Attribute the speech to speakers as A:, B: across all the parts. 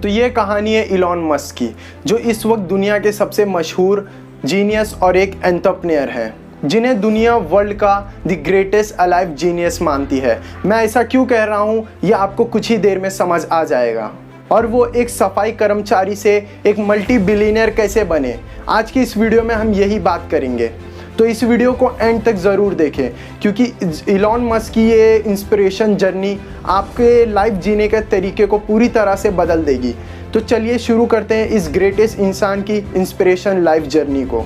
A: तो ये कहानी है इलॉन मस्क की, जो इस वक्त दुनिया के सबसे मशहूर जीनियस और एक एंटरप्रेन्योर है, जिन्हें दुनिया वर्ल्ड का द ग्रेटेस्ट अलाइव जीनियस मानती है। मैं ऐसा क्यों कह रहा हूँ ये आपको कुछ ही देर में समझ आ जाएगा। और वो एक सफाई कर्मचारी से एक मल्टी बिलियनर कैसे बने, आज की इस वीडियो में हम यही बात करेंगे। तो इस वीडियो को एंड तक ज़रूर देखें, क्योंकि इलॉन मस्क की ये इंस्पिरेशन जर्नी आपके लाइफ जीने के तरीके को पूरी तरह से बदल देगी। तो चलिए शुरू करते हैं इस ग्रेटेस्ट इंसान की इंस्पिरेशन लाइफ जर्नी को।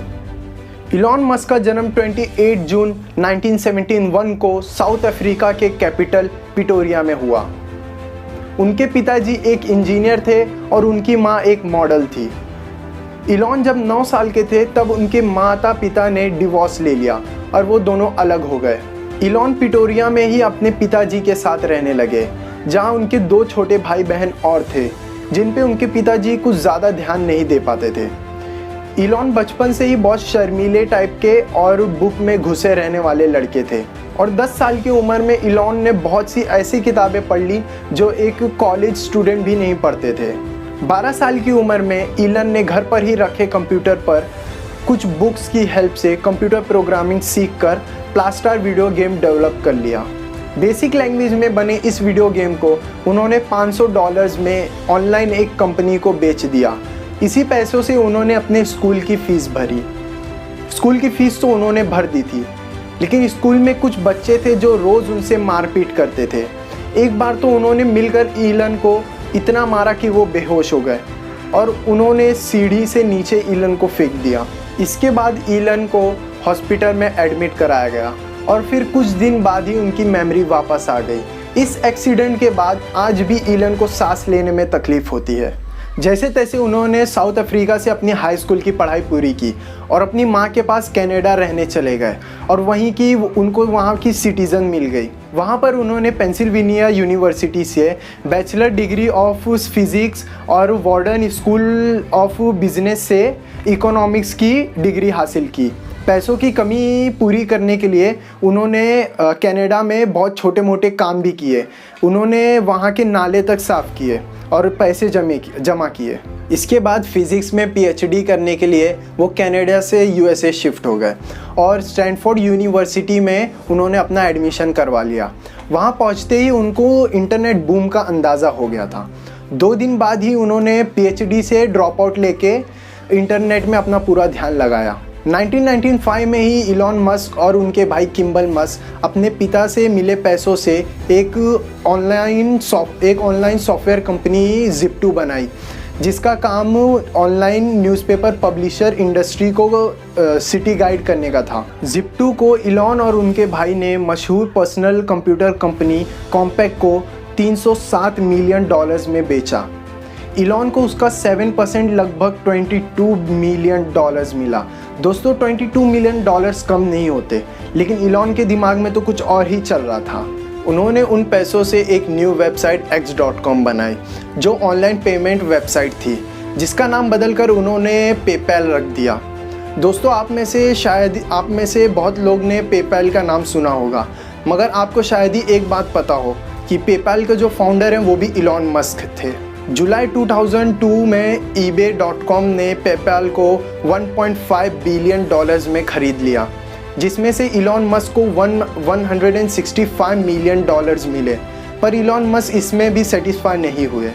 A: इलॉन मस्क का जन्म 28 जून 1971 को साउथ अफ्रीका के कैपिटल प्रिटोरिया में हुआ। उनके पिताजी एक इंजीनियर थे और उनकी माँ एक मॉडल थी। इलॉन जब 9 साल के थे तब उनके माता पिता ने डिवोर्स ले लिया और वो दोनों अलग हो गए। इलॉन प्रिटोरिया में ही अपने पिताजी के साथ रहने लगे, जहाँ उनके 2 छोटे भाई बहन और थे, जिन पे उनके पिताजी कुछ ज़्यादा ध्यान नहीं दे पाते थे। इलॉन बचपन से ही बहुत शर्मीले टाइप के और बुक में घुसे रहने वाले लड़के थे और 10 साल की उम्र में इलॉन ने बहुत सी ऐसी किताबें पढ़ ली जो एक कॉलेज स्टूडेंट भी नहीं पढ़ते थे। 12 साल की उम्र में इलॉन ने घर पर ही रखे कंप्यूटर पर कुछ बुक्स की हेल्प से कंप्यूटर प्रोग्रामिंग सीखकर प्लास्टर वीडियो गेम डेवलप कर लिया। बेसिक लैंग्वेज में बने इस वीडियो गेम को उन्होंने $500 में ऑनलाइन एक कंपनी को बेच दिया। इसी पैसों से उन्होंने अपने स्कूल की फ़ीस भरी। स्कूल की फ़ीस तो उन्होंने भर दी थी, लेकिन स्कूल में कुछ बच्चे थे जो रोज़ उनसे मारपीट करते थे। एक बार तो उन्होंने मिलकर इलॉन को इतना मारा कि वो बेहोश हो गए और उन्होंने सीढ़ी से नीचे इलॉन को फेंक दिया। इसके बाद इलॉन को हॉस्पिटल में एडमिट कराया गया और फिर कुछ दिन बाद ही उनकी मेमोरी वापस आ गई। इस एक्सीडेंट के बाद आज भी इलॉन को सांस लेने में तकलीफ़ होती है। जैसे तैसे उन्होंने साउथ अफ्रीका से अपनी हाई स्कूल की पढ़ाई पूरी की और अपनी माँ के पास कनाडा रहने चले गए और वहीं की उनको वहाँ की सिटीज़न मिल गई। वहाँ पर उन्होंने पेंसिल्वेनिया यूनिवर्सिटी से बैचलर डिग्री ऑफ फिज़िक्स और वार्डन स्कूल ऑफ बिजनेस से इकोनॉमिक्स की डिग्री हासिल की। पैसों की कमी पूरी करने के लिए उन्होंने कनाडा में बहुत छोटे मोटे काम भी किए। उन्होंने वहाँ के नाले तक साफ़ किए और पैसे जमा किए। इसके बाद फिज़िक्स में पीएचडी करने के लिए वो कनाडा से यूएसए शिफ्ट हो गए और स्टैनफोर्ड यूनिवर्सिटी में उन्होंने अपना एडमिशन करवा लिया। वहाँ पहुँचते ही उनको इंटरनेट बूम का अंदाज़ा हो गया था। 2 दिन बाद ही उन्होंने पीएचडी से ड्रॉप आउट लेके इंटरनेट में अपना पूरा ध्यान लगाया। 1995 में ही इलॉन मस्क और उनके भाई किम्बल मस्क अपने पिता से मिले पैसों से एक ऑनलाइन सॉफ्टवेयर कंपनी Zip2 बनाई, जिसका काम ऑनलाइन न्यूज़पेपर पब्लिशर इंडस्ट्री को सिटी गाइड करने का था। Zip2 को इलॉन और उनके भाई ने मशहूर पर्सनल कंप्यूटर कंपनी कॉम्पैक्ट को $307 मिलियन में बेचा। इलॉन को उसका 7% लगभग $22 मिलियन मिला। दोस्तों, $22 मिलियन कम नहीं होते, लेकिन इलॉन के दिमाग में तो कुछ और ही चल रहा था। उन्होंने उन पैसों से एक न्यू वेबसाइट x.com बनाई, जो ऑनलाइन पेमेंट वेबसाइट थी, जिसका नाम बदलकर उन्होंने पेपैल रख दिया। दोस्तों, आप में से बहुत लोग ने पेपैल का नाम सुना होगा, मगर आपको शायद ही एक बात पता हो कि पेपैल के जो फाउंडर हैं वो भी इलॉन मस्क थे। जुलाई 2002 में eBay.com ने पेपैल को $1.5 बिलियन में ख़रीद लिया, जिसमें से इलॉन मस्क को $165 मिलियन मिले। पर इलॉन मस्क इसमें भी सेटिस्फाई नहीं हुए।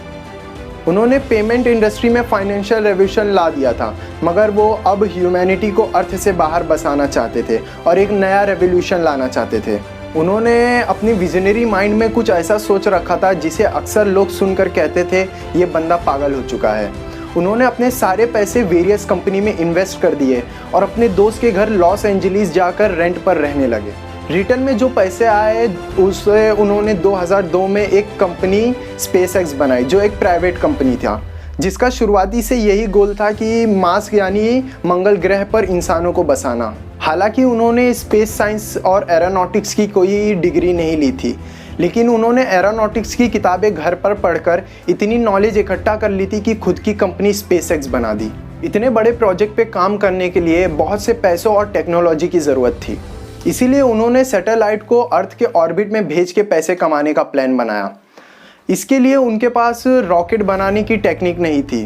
A: उन्होंने पेमेंट इंडस्ट्री में फाइनेंशियल रेवोल्यूशन ला दिया था, मगर वो अब ह्यूमैनिटी को अर्थ से बाहर बसाना चाहते थे और एक नया रेवोल्यूशन लाना चाहते थे। उन्होंने अपनी विजनरी माइंड में कुछ ऐसा सोच रखा था जिसे अक्सर लोग सुनकर कहते थे ये बंदा पागल हो चुका है। उन्होंने अपने सारे पैसे वेरियस कंपनी में इन्वेस्ट कर दिए और अपने दोस्त के घर लॉस एंजलिस जाकर रेंट पर रहने लगे। रिटर्न में जो पैसे आए उससे उन्होंने 2002 में एक कंपनी SpaceX बनाई, जो एक प्राइवेट कंपनी था, जिसका शुरुआती से यही गोल था कि मार्स यानी मंगल ग्रह पर इंसानों को बसाना। हालांकि उन्होंने स्पेस साइंस और एरोनॉटिक्स की कोई डिग्री नहीं ली थी, लेकिन उन्होंने एरोनॉटिक्स की किताबें घर पर पढ़कर इतनी नॉलेज इकट्ठा कर ली थी कि खुद की कंपनी SpaceX बना दी। इतने बड़े प्रोजेक्ट पे काम करने के लिए बहुत से पैसों और टेक्नोलॉजी की ज़रूरत थी, इसीलिए उन्होंने सैटेलाइट को अर्थ के ऑर्बिट में भेज के पैसे कमाने का प्लान बनाया। इसके लिए उनके पास रॉकेट बनाने की टेक्निक नहीं थी।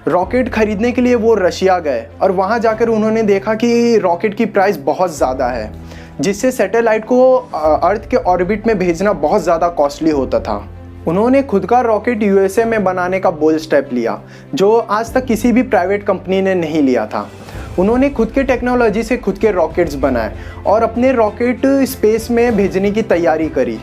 A: रॉकेट खरीदने के लिए वो रशिया गए और वहाँ जाकर उन्होंने देखा कि रॉकेट की प्राइस बहुत ज़्यादा है, जिससे सैटेलाइट को अर्थ के ऑर्बिट में भेजना बहुत ज़्यादा कॉस्टली होता था। उन्होंने खुद का रॉकेट यूएसए में बनाने का बोल्ड स्टेप लिया, जो आज तक किसी भी प्राइवेट कंपनी ने नहीं लिया था। उन्होंने खुद के टेक्नोलॉजी से खुद के रॉकेट्स बनाए और अपने रॉकेट स्पेस में भेजने की तैयारी करी।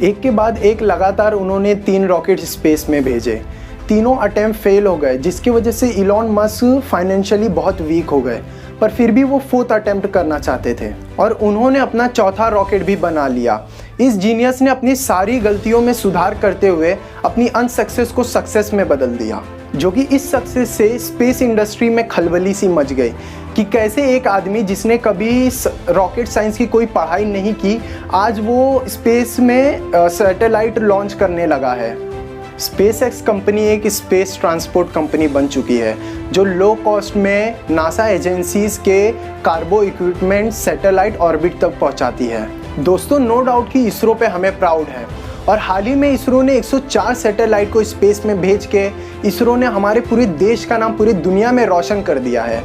A: एक के बाद एक लगातार उन्होंने 3 रॉकेट स्पेस में भेजे। तीनों अटेम्प्ट फेल हो गए, जिसकी वजह से इलॉन मस्क फाइनेंशियली बहुत वीक हो गए, पर फिर भी वो 4th अटेम्प्ट करना चाहते थे और उन्होंने अपना 4था रॉकेट भी बना लिया। इस जीनियस ने अपनी सारी गलतियों में सुधार करते हुए अपनी अनसक्सेस को सक्सेस में बदल दिया, जो कि इस सक्सेस से स्पेस इंडस्ट्री में खलबली सी मच गई कि कैसे एक आदमी जिसने कभी रॉकेट साइंस की कोई पढ़ाई नहीं की, आज वो स्पेस में सैटेलाइट लॉन्च करने लगा है। स्पेसएक्स कंपनी एक स्पेस ट्रांसपोर्ट कंपनी बन चुकी है, जो लो कॉस्ट में नासा एजेंसीज के कार्गो इक्विपमेंट सैटेलाइट ऑर्बिट तक पहुंचाती है। दोस्तों, नो डाउट कि इसरो पे हमें प्राउड है और हाल ही में इसरो ने 104 सैटेलाइट को स्पेस में भेज के इसरो ने हमारे पूरे देश का नाम पूरी दुनिया में रोशन कर दिया है।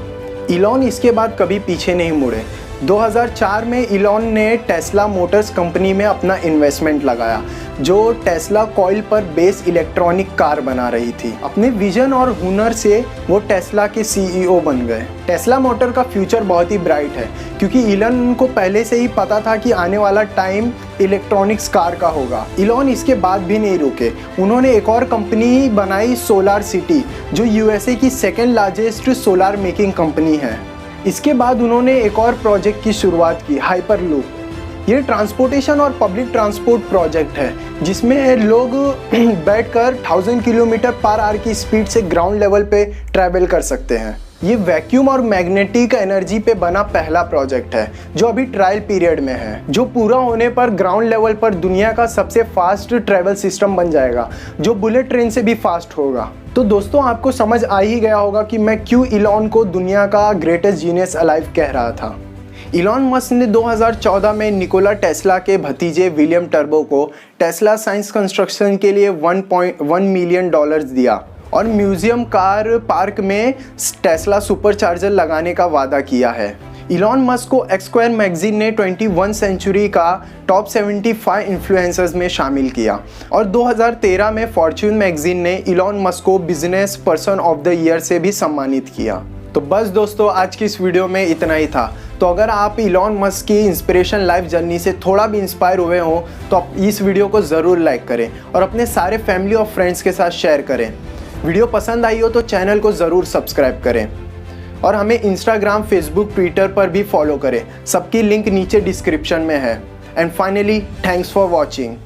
A: इलॉन इसके बाद कभी पीछे नहीं मुड़े। 2004 में इलॉन ने टेस्ला मोटर्स कंपनी में अपना इन्वेस्टमेंट लगाया, जो टेस्ला कॉइल पर बेस इलेक्ट्रॉनिक कार बना रही थी। अपने विजन और हुनर से वो टेस्ला के सीईओ बन गए। टेस्ला मोटर का फ्यूचर बहुत ही ब्राइट है, क्योंकि इलॉन को पहले से ही पता था कि आने वाला टाइम इलेक्ट्रॉनिक्स कार का होगा। इलॉन इसके बाद भी नहीं रुके। उन्होंने एक और कंपनी बनाई, सोलार सिटी, जो यूएसए की 2nd largest solar making company है। इसके बाद उन्होंने एक और प्रोजेक्ट की शुरुआत की, हाइपरलूप। ये ट्रांसपोर्टेशन और पब्लिक ट्रांसपोर्ट प्रोजेक्ट है, जिसमें लोग बैठकर 1000 किलोमीटर पर आवर की स्पीड से ग्राउंड लेवल पे ट्रैवल कर सकते हैं। ये वैक्यूम और मैग्नेटिक एनर्जी पे बना पहला प्रोजेक्ट है, जो अभी ट्रायल पीरियड में है, जो पूरा होने पर ग्राउंड लेवल पर दुनिया का सबसे फास्ट ट्रैवल सिस्टम बन जाएगा, जो बुलेट ट्रेन से भी फास्ट होगा। तो दोस्तों, आपको समझ आ ही गया होगा कि मैं क्यों इलॉन को दुनिया का ग्रेटेस्ट जीनियस अलाइव कह रहा था। इलॉन मस्क ने 2014 में निकोला टेस्ला के भतीजे विलियम टर्बो को टेस्ला साइंस कंस्ट्रक्शन के लिए $1.1 मिलियन दिया और म्यूजियम कार पार्क में टेस्ला सुपरचार्जर लगाने का वादा किया है। इलॉन मस्क को एक्सक्वायर मैगजीन ने 21 सेंचुरी का टॉप 75 इन्फ्लुएंसर्स में शामिल किया और 2013 में फॉर्च्यून मैगजीन ने इलॉन मस्क को business person of the year से भी सम्मानित किया। तो बस दोस्तों, आज की इस वीडियो में इतना ही था। तो अगर आप इलॉन मस्क की इंस्पिरेशन लाइफ जर्नी से थोड़ा भी इंस्पायर हुए हो, तो आप इस वीडियो को ज़रूर लाइक करें और अपने सारे फैमिली और फ्रेंड्स के साथ शेयर करें। वीडियो पसंद आई हो तो चैनल को ज़रूर सब्सक्राइब करें और हमें इंस्टाग्राम, फेसबुक, ट्विटर पर भी फॉलो करें। सबकी लिंक नीचे डिस्क्रिप्शन में है। And finally, thanks for watching.